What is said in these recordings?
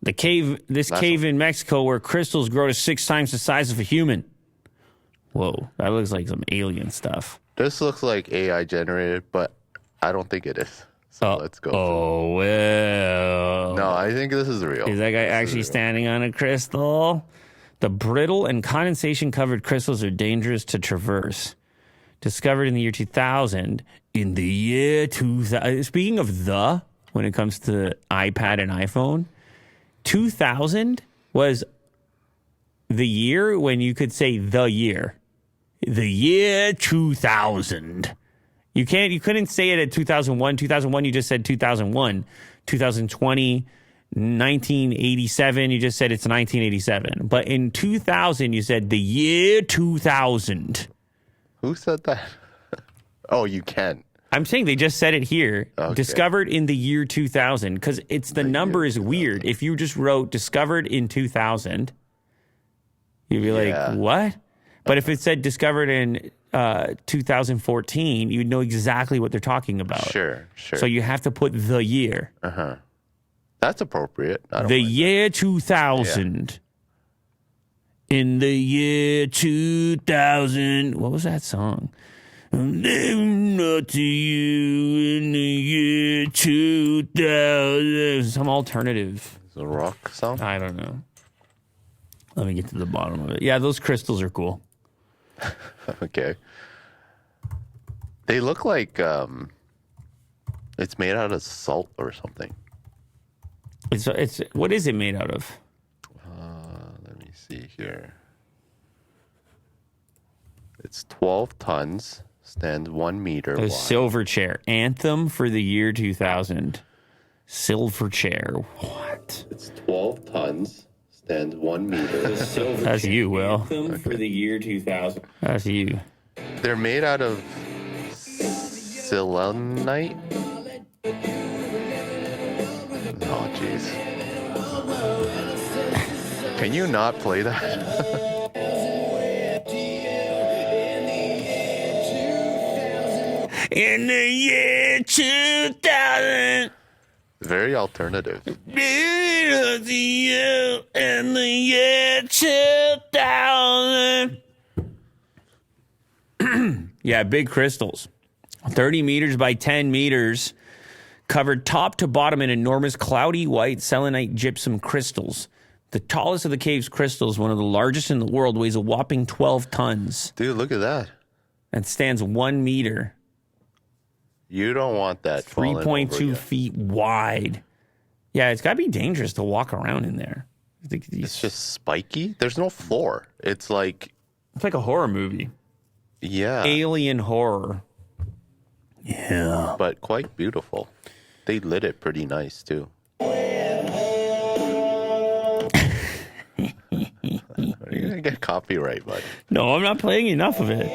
This cave in Mexico where crystals grow to 6 times the size of a human. Whoa, that looks like some alien stuff. This looks like AI generated, but I don't think it is. So let's go. Oh, well. No, I think this is real. Is that guy actually standing on a crystal? The brittle and condensation-covered crystals are dangerous to traverse. Discovered in the year 2000. In the year 2000. Speaking of when it comes to iPad and iPhone, 2000 was the year when you could say the year. The year 2000. You couldn't say it at 2001. 2001, you just said 2001. 2020, 1987, you just said it's 1987. But in 2000, you said the year 2000. Who said that? Oh, you can. I'm saying they just said it here. Okay. Discovered in the year 2000, because the number is weird. If you just wrote discovered in 2000, you'd be like, what? But if it said discovered in 2014, you'd know exactly what they're talking about. Sure. So you have to put the year. Uh-huh. That's appropriate. The year 2000. Yeah. In the year 2000. What was that song? I'm not to you in the year 2000. Some alternative. Is it a rock song? I don't know. Let me get to the bottom of it. Yeah, those crystals are cool. Okay. They look like it's made out of salt or something. It's what is it made out of? Let me see here. It's 12 tons, stands 1 meter wide. Silver chair. Anthem for the year 2000. Silver chair. What? It's 12 tons. Stands 1 meter. That's you, Will. For the year 2000. That's you. They're made out of selenite. Oh, jeez. Can you not play that? In the year 2000. Very alternative. In the year 2000. Yeah, big crystals. 30 meters by 10 meters. Covered top to bottom in enormous cloudy white selenite gypsum crystals. The tallest of the cave's crystals, one of the largest in the world, weighs a whopping 12 tons. Dude, look at that. And stands 1 meter. You don't want that. 3.2 feet wide. Yeah, it's got to be dangerous to walk around in there. It's just spiky. There's no floor. It's like a horror movie. Yeah. Alien horror. Yeah. But quite beautiful. They lit it pretty nice, too. You're going to get copyright, bud. No, I'm not playing enough of it.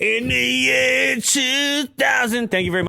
In the year 2000. Thank you very much.